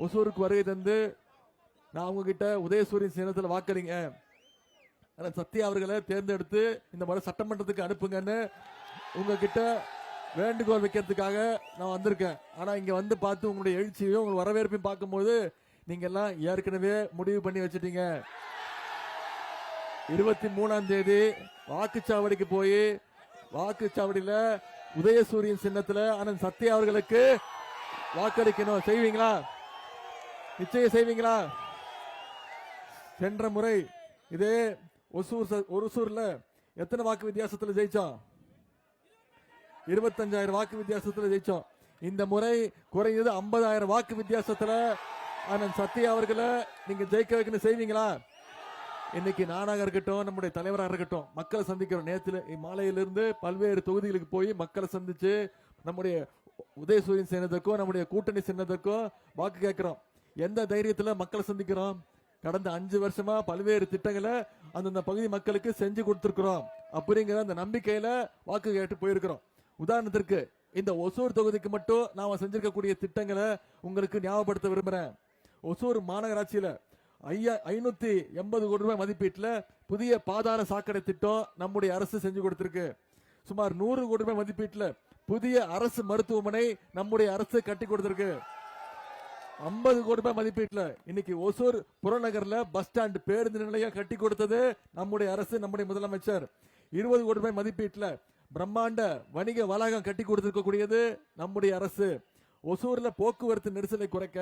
ஒசூருக்கு வருகை தந்து நான் உங்ககிட்ட உதயசூரியன் சின்னத்தில் வாக்களிங்க, சத்யா அவர்களை தேர்ந்தெடுத்து இந்த முறை சட்டமன்றத்துக்கு அனுப்புங்கன்னு உங்ககிட்ட வேண்டுகோள் வைக்கிறதுக்காக நான் வந்திருக்கேன். ஆனா இங்க வந்து பார்த்து உங்களுடைய எழுச்சியையும் உங்க வரவேற்பையும் பார்க்கும்போது நீங்க எல்லாம் ஏற்கனவே முடிவு பண்ணி வச்சிட்டீங்க. 23ஆம் தேதி வாக்குச்சாவடிக்கு போய் வாக்குச்சாவடியில உதயசூரியன் சின்னத்துல அண்ணன் சத்யா அவர்களுக்கு வாக்களிக்கணும். செய்வீங்களா? நிச்சயம் செய்வீங்களா? சென்ற முறை இதே ஒசூர்ல எத்தனை வாக்கு வித்தியாசத்தில் ஜெயிச்சோம்? 25,000 வாக்கு வித்தியாசத்தில் ஜெயிச்சோம். இந்த முறை குறைந்தது 50,000 வாக்கு வித்தியாசத்துல அண்ணன் சத்யா அவர்களை நீங்க ஜெயிக்க வைக்கணும். செய்வீங்களா? இன்னைக்கு நானாக இருக்கட்டும், நம்முடைய தலைவராக இருக்கட்டும், மக்களை சந்திக்கிறோம். நேற்று மாலையிலிருந்து பல்வேறு தொகுதிகளுக்கு போய் மக்களை சந்திச்சு நம்முடைய உதயசூரியன் சின்னத்துக்கும் நம்முடைய கூட்டணி சின்னத்துக்கும் வாக்கு கேட்கிறோம். எந்த தைரியத்துல மக்களை சந்திக்கிறோம்? கடந்த 5 வருஷமா பல்வேறு திட்டங்களை அந்தந்த பகுதி மக்களுக்கு செஞ்சு கொடுத்திருக்கிறோம். அப்படிங்கிற அந்த நம்பிக்கையில வாக்கு கேட்டு போயிருக்கிறோம். உதாரணத்திற்கு இந்த ஒசூர் தொகுதிக்கு மட்டும் நாம செஞ்சிருக்கக்கூடிய திட்டங்களை உங்களுக்கு ஞாபகப்படுத்த விரும்புறேன். ஒசூர் மாநகராட்சியில 580 கோடி ரூபாய் மதிப்பீட்டில் புதிய பாதாள சாக்கடை திட்டம் நம்முடைய அரசு செஞ்சு கொடுத்திருக்கு. சுமார் 100 கோடி ரூபாய் மதிப்பீட்டில் புதிய அரசு மருத்துவமனை நம்முடைய அரசு கட்டி கொடுத்திருக்கு. 50 கோடி ரூபாய் மதிப்பீட்டில் இன்னைக்கு ஒசூர் புறநகர்ல பஸ் ஸ்டாண்ட் பேருந்து நிலையம் கட்டி கொடுத்தது நம்முடைய அரசு, நம்முடைய முதலமைச்சர். 20 கோடி ரூபாய் மதிப்பீட்டில் பிரம்மாண்ட வணிக வளாகம் கட்டி கொடுத்திருக்கக்கூடியது நம்முடைய அரசு. ஒசூர்ல போக்குவரத்து நெரிசலை குறைக்க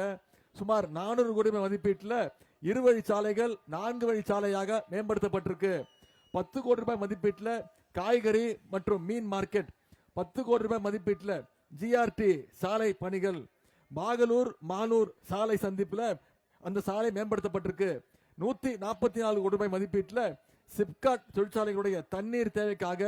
சுமார் 400 கோடி ரூபாய் மதிப்பீட்டில் 2 வழிச்சாலைகள் 4 வழிச்சாலையாக மேம்படுத்தப்பட்டிருக்கு. 10 கோடி ரூபாய் மதிப்பீட்டில் காய்கறி மற்றும் மீன் மார்க்கெட், 10 கோடி ரூபாய் மதிப்பீட்டில் ஜிஆர்டி சாலை பணிகள், பாகலூர் மானூர் சாலை சந்திப்புல அந்த சாலை மேம்படுத்தப்பட்டிருக்கு. 144 கோடி ரூபாய் மதிப்பீட்டில் சிப்காட் தொழிற்சாலைகளுடைய தண்ணீர் தேவைக்காக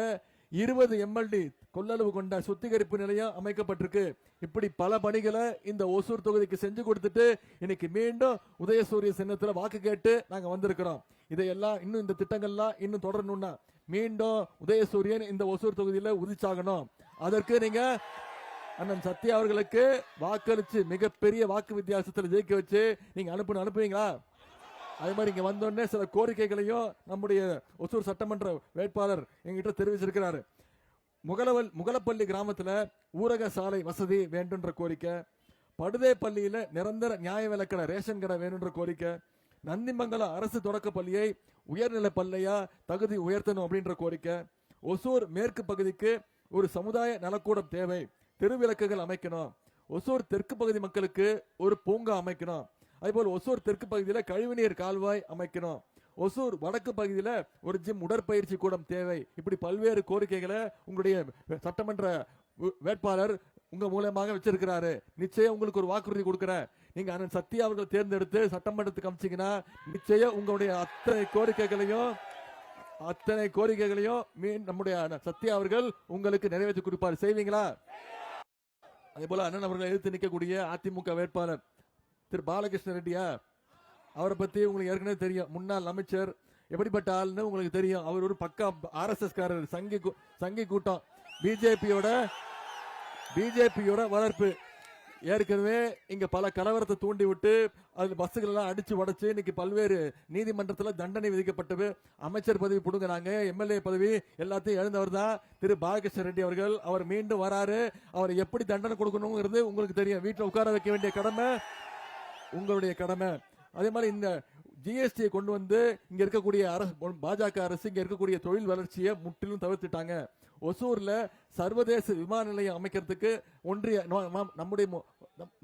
20 MLD கொள்ளளவு கொண்ட சுத்திகரிப்பு நிலையம் அமைக்கப்பட்டிருக்கு. இப்படி பல பணிகளை இந்த ஒசூர் தொகுதிக்கு செஞ்சு கொடுத்துட்டு இன்னைக்கு மீண்டும் உதயசூரிய சின்னத்துல வாக்கு கேட்டு நாங்க வந்திருக்கிறோம். இதையெல்லாம் இன்னும் இந்த திட்டங்கள்லாம் இன்னும் தொடரணும்னா மீண்டும் உதயசூரியன் இந்த ஒசூர் தொகுதியில உதிச்சாகணும். அதற்கு நீங்க அண்ணன் சத்யா அவர்களுக்கு வாக்களிச்சு மிகப்பெரிய வாக்கு வித்தியாசத்தில் ஜெயிக்க வச்சு நீங்க அனுப்புவீங்களா? அதே மாதிரி இங்க வந்தோடனே சில கோரிக்கைகளையும் நம்முடைய ஒசூர் சட்டமன்ற வேட்பாளர் எங்கிட்ட தெரிவிச்சிருக்கிறாரு. முகலப்பள்ளி கிராமத்துல ஊரக சாலை வசதி வேண்டுன்ற கோரிக்கை, படுதே பள்ளியில நிரந்தர நியாய விலைக்கடை ரேஷன் கடை வேணுன்ற கோரிக்கை, நந்திமங்கலம் அரசு தொடக்க பள்ளியை உயர்நிலை பள்ளியா தகுதி உயர்த்தணும் அப்படின்ற கோரிக்கை, ஒசூர் மேற்கு பகுதிக்கு ஒரு சமுதாய நலக்கூடம் தேவை, தெருவிளக்குகள் அமைக்கணும், ஒசூர் தெற்கு பகுதி மக்களுக்கு ஒரு பூங்கா அமைக்கணும், அதேபோல் ஒசூர் தெற்கு பகுதியில் கழிவுநீர் கால்வாய் அமைக்கணும், ஒசூர் வடக்கு பகுதியில் ஒரு ஜிம் உடற்பயிற்சி கூடம் தேவை. இப்படி பல்வேறு கோரிக்கைகளை உங்களுடைய சட்டமன்ற வேட்பாளர் உங்க மூலமாக வச்சிருக்கிறாரு. நிச்சயம் உங்களுக்கு ஒரு வாக்குறுதி கொடுக்கிறேன். நீங்க அண்ணன் சத்யா அவர்கள் தேர்ந்தெடுத்து சட்டமன்றத்துக்கு அமைச்சீங்கன்னா நிச்சயம் உங்களுடைய அத்தனை கோரிக்கைகளையும் நம்முடைய சத்யா அவர்கள் உங்களுக்கு நிறைவேற்றி கொடுப்பார். செய்வீங்களா? அதே போல அண்ணன் அவர்கள் எதிர்த்து நிற்கக்கூடிய அதிமுக வேட்பாளர் திரு பாலகிருஷ்ண ரெட்டியா, அவரை பத்தி உங்களுக்கு ஏற்கனவே தெரியும். முன்னாள் அமைச்சர், எப்படிப்பட்ட ஆள்னு உங்களுக்கு தெரியும். அவர் ஒரு பக்கா RSS காரர், சங்கி கூட்டம், பிஜேபியோட வளர்ப்பு. ஏற்கனவே இங்க பல கலவரத்தை தூண்டி விட்டு அது பஸ்ஸுகள் எல்லாம் அடிச்சு உடைச்சு இன்னைக்கு பல்வேறு நீதிமன்றத்தில் தண்டனை விதிக்கப்பட்டது. அமைச்சர் பதவி புடுங்கினாங்க, MLA பதவி எல்லாத்தையும் எழுந்தவர் தான் திரு பாலகிருஷ்ண ரெட்டி அவர்கள். அவர் மீண்டும் வராரு. அவர் எப்படி தண்டனை கொடுக்கணுங்கிறது உங்களுக்கு தெரியும். வீட்டில் உட்கார வைக்க வேண்டிய கடமை உங்களுடைய கடமை. அதே மாதிரி இந்த GST கொண்டு வந்து இங்க இருக்கக்கூடிய அரசு, பாஜக அரசு இங்க இருக்கக்கூடிய தொழில் வளர்ச்சியை முற்றிலும் தவிர்த்துட்டாங்க. ஒசூர்ல சர்வதேச விமான நிலையம் அமைக்கிறதுக்கு நம்முடைய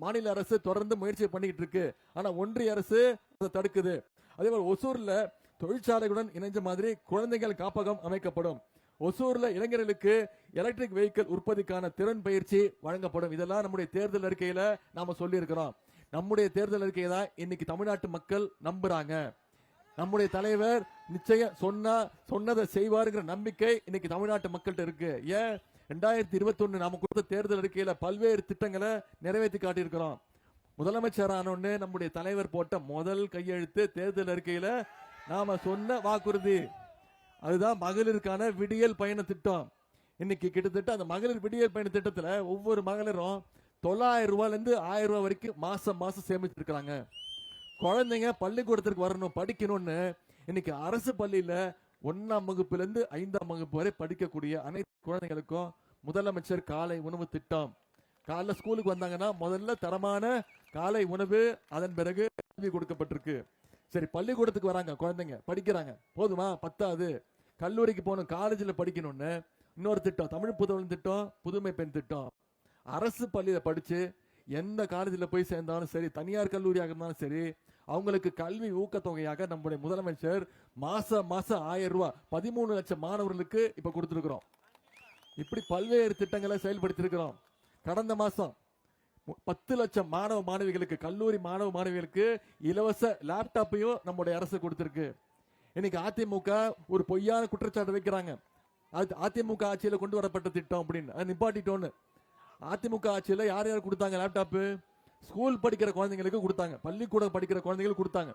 மாநில அரசு தொடர்ந்து முயற்சி பண்ணிட்டு இருக்கு. ஆனா ஒன்றிய அரசு அதை தடுக்குது. அதே மாதிரி ஒசூர்ல தொழிற்சாலைகளுடன் இணைஞ்ச மாதிரி குழந்தைகள் காப்பகம் அமைக்கப்படும். ஒசூர்ல இளைஞர்களுக்கு எலக்ட்ரிக் வெஹிக்கிள் உற்பத்திக்கான திறன் பயிற்சி வழங்கப்படும். இதெல்லாம் நம்முடைய தேர்தல் அறிக்கையில நாம சொல்லி இருக்கிறோம். நம்முடைய தேர்தல் அறிக்கையை தான் இன்னைக்கு தமிழ்நாட்டு மக்கள் நம்புறாங்க. நம்முடைய தலைவர் நிச்சயம் சொன்னதை செய்வாருங்கிற நம்பிக்கை இன்னைக்கு தமிழ்நாட்டு மக்கள்கிட்ட இருக்கு. ஏன் 2021 நாம கொடுத்த தேர்தல் அறிக்கையில பல்வேறு திட்டங்களை நிறைவேற்றி காட்டியிருக்கிறோம். முதலமைச்சர் ஆனோன்னு நம்முடைய தலைவர் போட்ட முதல் கையெழுத்து தேர்தல் அறிக்கையில நாம சொன்ன வாக்குறுதி அதுதான் மகளிருக்கான விடியல் பயண திட்டம். இன்னைக்கு கிட்டத்தட்ட அந்த மகளிர் விடியல் பயண திட்டத்துல ஒவ்வொரு மகளிரும் 900 ரூபாயில இருந்து 1000 ரூபாய் வரைக்கும் மாசம் மாசம் சேமிச்சு இருக்காங்க. குழந்தைங்க பள்ளிக்கூடத்திற்கு வரணும், படிக்கணும்னு இன்னைக்கு அரசு பள்ளியில 1ஆம் வகுப்புல இருந்து 5ஆம் வகுப்பு வரை படிக்கக்கூடிய அனைத்து குழந்தைகளுக்கும் முதலமைச்சர் காலை உணவு திட்டம். காலைல ஸ்கூலுக்கு வந்தாங்கன்னா முதல்ல தரமான காலை உணவு, அதன் பிறகு கல்வி கொடுக்கப்பட்டிருக்கு. சரி, பள்ளிக்கூடத்துக்கு வராங்க குழந்தைங்க, படிக்கிறாங்க, போதுமா? பத்தாது, கல்லூரிக்கு போகணும், காலேஜில் படிக்கணும்னு இன்னொரு திட்டம், தமிழ் புதல்வன் திட்டம், புதுமை பெண் திட்டம். அரசு பள்ளியில படிச்சு எந்த காலேஜில் போய் சேர்ந்தாலும் சரி, தனியார் கல்லூரியாக இருந்தாலும் சரி, அவங்களுக்கு கல்வி ஊக்கத்தொகையாக நம்முடைய முதலமைச்சர் மாசம் 1000 ரூபாய் 13 லட்சம் மாணவர்களுக்கு இப்ப கொடுத்திருக்கிறோம். இப்படி பல்வேறு திட்டங்களை செயல்படுத்தியிருக்கிறோம். கடந்த மாசம் 10 லட்சம் மாணவ மாணவிகளுக்கு, கல்லூரி மாணவ மாணவிகளுக்கு இலவச லேப்டாப்பையும் நம்முடைய அரசு கொடுத்திருக்கு. இன்னைக்கு அதிமுக ஒரு பொய்யான குற்றச்சாட்டு வைக்கிறாங்க, அது அதிமுக ஆட்சியில கொண்டு வரப்பட்ட திட்டம் அப்படின்னு. அது நிப்பாட்டிட்டோன்னு. அதிமுக ஆட்சியில யார் யார் கொடுத்தாங்க லேப்டாப்பு? ஸ்கூல் படிக்கிற குழந்தைங்களுக்கு கொடுத்தாங்க, பள்ளிக்கூடம் படிக்கிற குழந்தைங்களுக்கு கொடுத்தாங்க.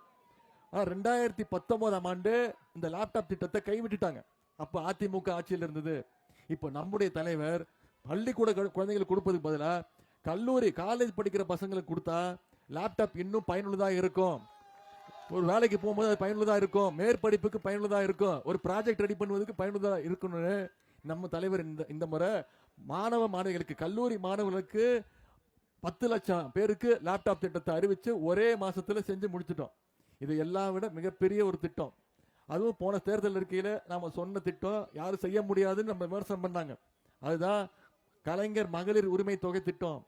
2019ஆம் ஆண்டு இந்த லேப்டாப் திட்டத்தை கைவிட்டுட்டாங்க. அப்ப அதிமுக ஆட்சியில் இருந்தது. இப்ப நம்முடைய தலைவர் பள்ளிக்கூட குழந்தைங்களுக்கு கொடுப்பதுக்கு பதிலா கல்லூரி காலேஜ் படிக்கிற பசங்களுக்கு கொடுத்தா லேப்டாப் இன்னும் பயனுள்ளதா இருக்கும். ஒரு வேலைக்கு போகும்போது அது பயனுள்ளதா இருக்கும், மேற்படிப்புக்கு பயனுள்ளதா இருக்கும், ஒரு ப்ராஜெக்ட் ரெடி பண்ணுவதற்கு பயனுள்ளதா இருக்கணும்னு நம்ம தலைவர் இந்த முறை மாணவ மாணவிகளுக்கு, கல்லூரி மாணவர்களுக்கு 10 லட்சம் பேருக்கு லேப்டாப் திட்டத்தை அறிவிச்சு ஒரே மாசத்துல செஞ்சு முடிச்சிட்டோம். இது எல்லாம் விட மிகப்பெரிய ஒரு திட்டம். அதுவும் போன தேர்தல் இருக்கையில நாம சொன்ன திட்டம் யாரும் செய்ய முடியாதுன்னு நம்ம விமர்சனம் பண்ணாங்க. அதுதான் கலைஞர் மகளிர் உரிமை தொகை திட்டம்.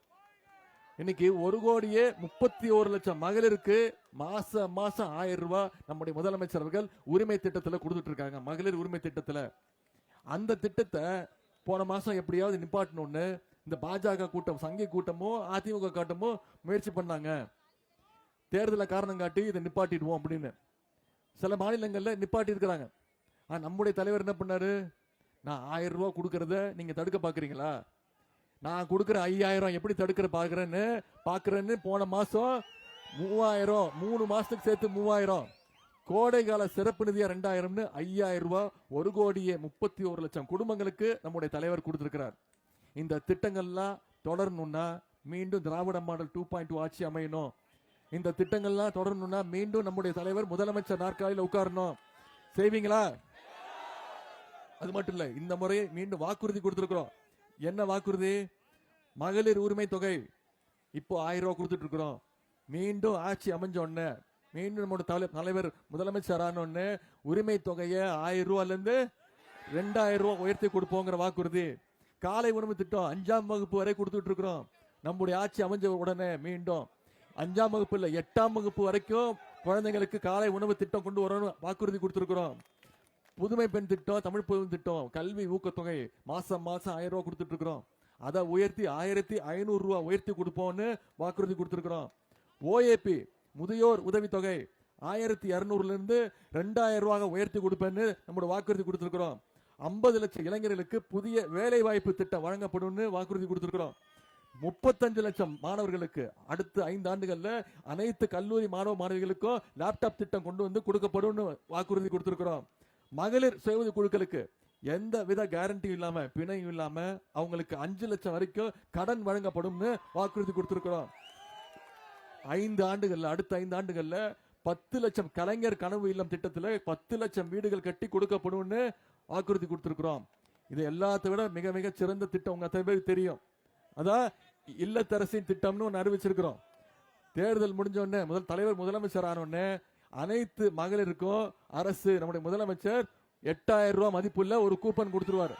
இன்னைக்கு 1,31,00,000 மகளிருக்கு மாசம் 1000 ரூபாய் நம்முடைய முதலமைச்சர் அவர்கள் உரிமை திட்டத்துல கொடுத்துட்டு இருக்காங்க, மகளிர் உரிமை திட்டத்துல. அந்த திட்டத்தை போன மாசம் எப்படியாவது நிப்பாட்டணும்னு இந்த பாஜக கூட்டம், சங்கி கூட்டமோ அதிமுக கூட்டமோ முயற்சி பண்ணாங்க. தேர்தலை காரணம் காட்டி இதை நிப்பாட்டிடுவோம் அப்படின்னு சில மாநிலங்கள்ல நிப்பாட்டி இருக்கிறாங்க. நம்முடைய தலைவர் என்ன பண்ணாரு? நான் 1000 ரூபாய் கொடுக்கறத நீங்க தடுக்க பாக்குறீங்களா? நான் கொடுக்கிற 5000 எப்படி தடுக்கிற பாக்குறேன்னு போன மாசம் 3000, 3 மாசத்துக்கு சேர்த்து 3000, கோடை கால சிறப்பு நிதியா 2000, 5000 ரூபாய், 1,31,00,000 குடும்பங்களுக்கு நம்முடைய தலைவர் கொடுத்திருக்கிறார். இந்த திட்டங்கள்லாம் தொடரணும்னா மீண்டும் திராவிட மாடல் 2.2 ஆட்சி அமையணும். இந்த திட்டங்கள்லாம் தொடரணும்னா மீண்டும் நம்முடைய தலைவர் முதலமைச்சர் நாற்காலியில் உட்காரணும். செய்வீங்களா? அது மட்டும் இல்ல, இந்த முறை மீண்டும் வாக்குறுதி கொடுத்திருக்கிறோம். என்ன வாக்குறுதி? மகளிர் உரிமை தொகை இப்போ 1000 ரூபாய் கொடுத்துட்டு இருக்கிறோம். மீண்டும் ஆட்சி அமைஞ்ச உடனே, மீண்டும் நம்முடைய தலைவர் முதலமைச்சர் ஆன உடனே உரிமை தொகையை 1000 ரூபாயில இருந்து 2000 ரூபாய் உயர்த்தி கொடுப்போங்கிற வாக்குறுதி. காலை உணவு திட்டம் 5ஆம் வகுப்பு வரை கொடுத்துட்டு இருக்கிறோம். நம்முடைய ஆட்சி அமைஞ்ச உடனே மீண்டும் 5ஆம் வகுப்பு இல்ல 8ஆம் வகுப்பு வரைக்கும் குழந்தைங்களுக்கு காலை உணவு திட்டம் கொண்டு வரணும் வாக்குறுதி கொடுத்திருக்கிறோம். புதுமை பெண் திட்டம், தமிழ் புதல்வன் திட்டம், கல்வி ஊக்கத்தொகை மாசம் 1000 ரூபாய் கொடுத்துட்டு இருக்கிறோம். அதை உயர்த்தி 1500 ரூபாய் உயர்த்தி கொடுப்போம்னு வாக்குறுதி கொடுத்திருக்கிறோம். ஓஏபி முதியோர் உதவித்தொகை 1200 இருந்து 2000 ரூபாய் உயர்த்தி கொடுப்பேன்னு நம்மளோட வாக்குறுதி கொடுத்திருக்கிறோம். 50 லட்சம் இளைஞர்களுக்கு புதிய வேலை வாய்ப்பு திட்டம் வழங்கப்படும் வாக்குறுதி கொடுத்திருக்கிறோம். 35 லட்சம் மாணவர்களுக்கு அடுத்த 5 ஆண்டுகள்ல அனைத்து கல்லூரி மாணவ மாணவிகளுக்கும் லேப்டாப் திட்டம் கொண்டு வந்து கொடுக்கப்படும் வாக்குறுதி கொடுத்திருக்கிறோம். மகளிர் சுய உதவி குழுக்களுக்கு எந்த வித கேரண்டியும் இல்லாம, பிணையும் இல்லாம அவங்களுக்கு 5 லட்சம் வரைக்கும் கடன் வழங்கப்படும் வாக்குறுதி கொடுத்திருக்கிறோம். 5 ஆண்டுகள்ல, அடுத்த 5 ஆண்டுகள்ல 10 லட்சம் கலைஞர் கனவு இல்லம் திட்டத்துல 10 லட்சம் வீடுகள் கட்டி கொடுக்கப்படும் வாக்குறுதி கொடுத்திருக்கிறோம். இது எல்லாத்தை விட மிக மிக சிறந்த திட்டம் உங்க அத்தனை பேருக்கு தெரியும். அதான் இல்லத்தரசின் திட்டம்னு ஒன்று அறிவிச்சிருக்கிறோம். தேர்தல் முடிஞ்ச உடனே தலைவர் முதலமைச்சர் ஆன உடனே அனைத்து மகளிருக்கும் அரசு நம்முடைய முதலமைச்சர் 8000 ரூபாய் மதிப்புள்ள ஒரு கூப்பன் கொடுத்துருவாரு.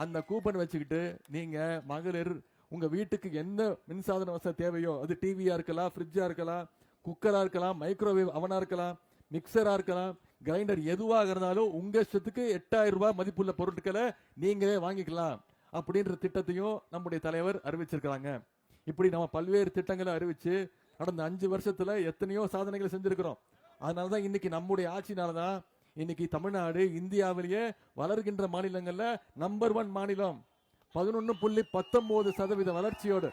அந்த கூப்பன் வச்சுக்கிட்டு நீங்க மகளிர் உங்க வீட்டுக்கு என்ன மின்சாதன வசதி தேவையோ, அது டிவியா இருக்கலாம், ஃப்ரிட்ஜா இருக்கலாம், குக்கரா இருக்கலாம், மைக்ரோவேவ் அவனா இருக்கலாம், மிக்சரா இருக்கலாம், கிரைண்டர் எதுவாக இருந்தாலும் உங்க இஷ்டத்துக்கு 8000 ரூபாய் மதிப்புள்ள பொருட்களை நீங்களே வாங்கிக்கலாம் அப்படின்ற திட்டத்தையும் நம்முடைய தலைவர் அறிவிச்சிருக்கிறாங்க. இப்படி நம்ம பல்வேறு திட்டங்களை அறிவிச்சு கடந்த 5 வருஷத்துல எத்தனையோ சாதனைகளை செஞ்சிருக்கிறோம். அதனாலதான் இன்னைக்கு நம்முடைய ஆட்சினாலதான் இன்னைக்கு தமிழ்நாடு இந்தியாவிலேயே வளர்கின்ற மாநிலங்கள்ல நம்பர் 1 மாநிலம். 11.19% வளர்ச்சியோடு,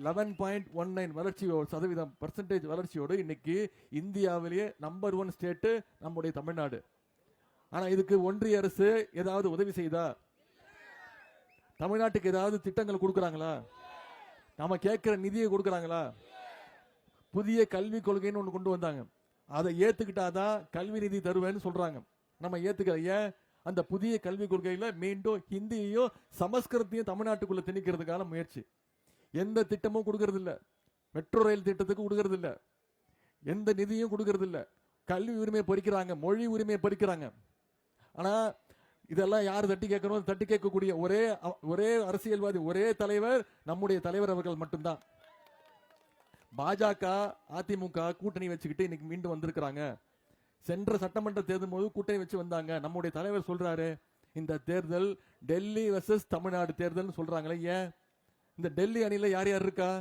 11.19 வளர்ச்சியோடு இன்னைக்கு இந்தியாவிலேயே நம்பர் 1 ஸ்டேட் நம்முடைய தமிழ்நாடு. ஆனா இதுக்கு ஒன்றிய அரசு ஏதாவது உதவி செய்தா? தமிழ்நாட்டுக்கு ஏதாவது திட்டங்கள் கொடுக்கறாங்களா? நாம கேட்கிற நிதியை கொடுக்கறாங்களா? புதிய கல்விக் கொள்கைன்னு ஒண்ணு கொண்டு வந்தாங்க. அதை ஏத்துக்கிட்டாதான் கல்வி நிதி தருவேன்னு சொல்றாங்க. நம்ம ஏத்துக்கல. ஏன்? அந்த புதிய கல்விக் கொள்கையில மீண்டும் ஹிந்தியையும் சமஸ்கிருதத்தையும் தமிழ்நாட்டுக்குள்ள திணிக்கிறதுக்கான முயற்சி. எந்த திட்டமும் கொடுக்கறது இல்ல. மெட்ரோ ரயில் திட்டத்துக்கு கொடுக்கறது இல்ல. எந்த நிதியும் கொடுக்கறது இல்ல. கல்வி உரிமையை பறிக்கிறாங்க, மொழி உரிமையை பறிக்கிறாங்க. ஆனா இதெல்லாம் யாரு தட்டி கேட்கணும்? தட்டி கேட்கக்கூடிய ஒரே அரசியல்வாதி, ஒரே தலைவர் நம்முடைய தலைவர் அவர்கள் மட்டும்தான். பாஜக அதிமுக கூட்டணி வச்சுக்கிட்டு இன்னைக்கு மீண்டும் வந்திருக்கிறாங்க. சென்ற சட்டமன்ற தேர்தல் போது கூட்டணி வச்சு வந்தாங்க. நம்முடைய தலைவர் சொல்றாரு, இந்த தேர்தல் டெல்லி வெர்சஸ் தமிழ்நாடு தேர்தல் சொல்றாங்களே. ஏன்? இந்த டெல்லி அணியில யார் யார் இருக்கா?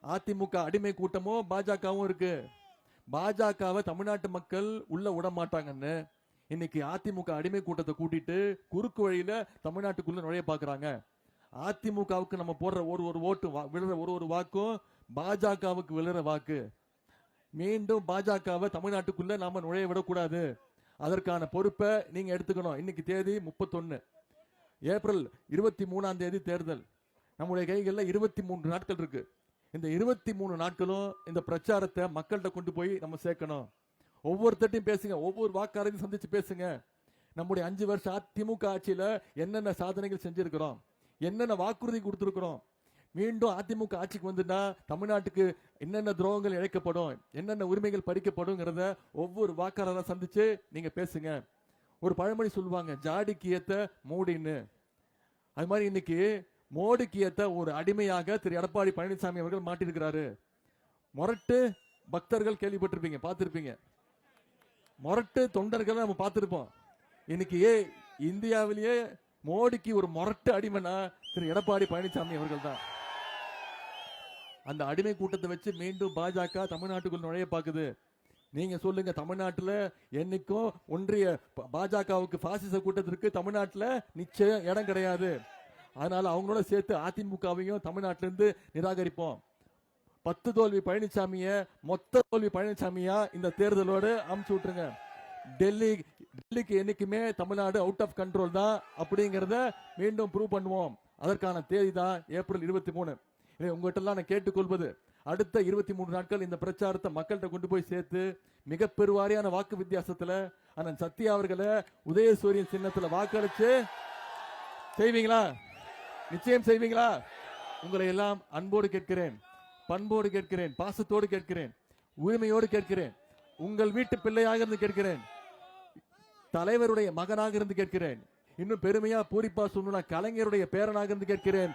அதிமுக அடிமை கூட்டமும் பாஜகவும் இருக்கு. பாஜகவை தமிழ்நாட்டு மக்கள் உள்ள விட மாட்டாங்கன்னு இன்னைக்கு அதிமுக அடிமை கூட்டத்தை கூட்டிட்டு குறுக்கு வழியில தமிழ்நாட்டுக்குள்ள நுழைய பாக்குறாங்க. அதிமுகவுக்கு நம்ம போடுற ஒரு ஓட்டு விழுற ஒரு வாக்கும் பாஜகவுக்கு விழுற வாக்கு. மீண்டும் பாஜகவை தமிழ்நாட்டுக்குள்ள நாம நுழைய விடக்கூடாது. அதற்கான பொறுப்பை நீங்க எடுத்துக்கணும். இன்னைக்கு தேதி 31 ஏப்ரல் 23ஆம் தேதி தேர்தல். நம்முடைய கைகள்ல 23 நாட்கள் இருக்கு. இந்த 23 நாட்களும் இந்த பிரச்சாரத்தை மக்கள்கிட்ட கொண்டு போய் நம்ம சேர்க்கணும். ஒவ்வொருத்தையும் பேசுங்க, ஒவ்வொரு வாக்காளரையும் சந்திச்சு பேசுங்க. நம்முடைய 5 வருஷம் திமுக ஆட்சியில என்னென்ன சாதனைகள் செஞ்சிருக்கிறோம், என்னென்ன வாக்குறுதி கொடுத்திருக்கிறோம், மீண்டும் அதிமுக ஆட்சிக்கு வந்துட்டா தமிழ்நாட்டுக்கு என்னென்ன துரோகங்கள் இழைக்கப்படும், என்னென்ன உரிமைகள் பறிக்கப்படும்ங்கிறத ஒவ்வொரு வாக்காளரை சந்திச்சு நீங்க பேசுங்க. ஒரு பழமொழி சொல்லுவாங்க, ஜாடிக்கு ஏத்த மோடின்னு. அது மாதிரி இன்னைக்கு மோடிக்கு ஏத்த ஒரு அடிமையாக திரு எடப்பாடி பழனிசாமி அவர்கள் மாட்டிருக்கிறாரு. மொரட்டு பக்தர்கள் கேள்விப்பட்டிருப்பீங்க, பார்த்திருப்பீங்க. மொரட்டு தொண்டர்கள் நம்ம பார்த்திருப்போம். இன்னைக்கு இந்தியாவிலேயே மோடிக்கு ஒரு மொரட்டு அடிமைனா திரு எடப்பாடி பழனிசாமி அவர்கள் தான். அந்த அடிமை கூட்டத்தை வச்சு மீண்டும் பாஜக தமிழ்நாட்டுக்குள் நுழைய பாக்குது. நீங்க சொல்லுங்க, தமிழ்நாட்டுல என்னைக்கும் ஒன்றிய பாஜகவுக்கு பாசிச கூட்டத்திற்கு தமிழ்நாட்டுல நிச்சயம் இடம் கிடையாது. அதனால அவங்களோட சேர்த்து அதிமுகவையும் தமிழ்நாட்டில இருந்து நிராகரிப்போம். 10 தோல்வி பழனிசாமிய மொத்த தோல்வி பழனிசாமியா இந்த தேர்தலோடு அமுச்சு விட்டுருங்க. டெல்லிக்கு என்னைக்குமே தமிழ்நாடு அவுட் ஆஃப் கண்ட்ரோல் தான் அப்படிங்கறத மீண்டும் ப்ரூவ் பண்ணுவோம். அதற்கான தேதி தான் ஏப்ரல் 23. உங்ககிட்ட எல்லாம் நான் கேட்டுக்கொள்வது, அடுத்த 23 நாட்கள் இந்த பிரச்சாரத்தை மக்கள்கிட்ட கொண்டு போய் சேர்த்து மிக பெருவாரியான வாக்கு வித்தியாசத்துல அண்ணன் சத்யா அவர்களை உதயசூரியன் சின்னத்துல வாக்களிச்சு செய்வீங்களா? நிச்சயம் செய்வீங்களா? உங்களை எல்லாம் அன்போடு கேட்கிறேன், பண்போடு கேட்கிறேன், பாசத்தோடு கேட்கிறேன், உரிமையோடு கேட்கிறேன், உங்கள் வீட்டு பிள்ளையாக இருந்து கேட்கிறேன், தலைவருடைய மகனாக இருந்து கேட்கிறேன், இன்னும் பெருமையா பூரிப்பா சொன்னா கலைஞருடைய பேரனாக இருந்து கேட்கிறேன்.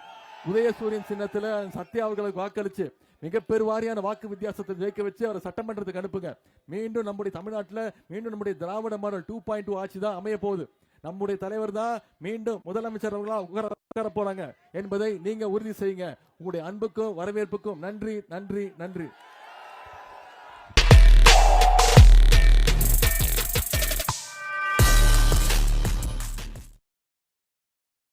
உதயசூரியன் சின்னத்துல சத்யா அவர்களுக்கு வாக்களிச்சு மிக பெருவாரியான வாக்கு வித்தியாசத்தை ஜெயிக்க வச்சு அவரை சட்டமன்றத்துக்கு அனுப்புங்க. மீண்டும் நம்முடைய தமிழ்நாட்டில் மீண்டும் நம்முடைய திராவிட மாடல் 2.2 ஆட்சி தான் அமைய போகுது. நம்முடைய தலைவர் தான் மீண்டும் முதலமைச்சர் அவர்களா உட்கார போறாங்க என்பதை நீங்க உறுதி செய்யுங்க. உங்களுடைய அன்புக்கும் வரவேற்புக்கும் நன்றி, நன்றி, நன்றி.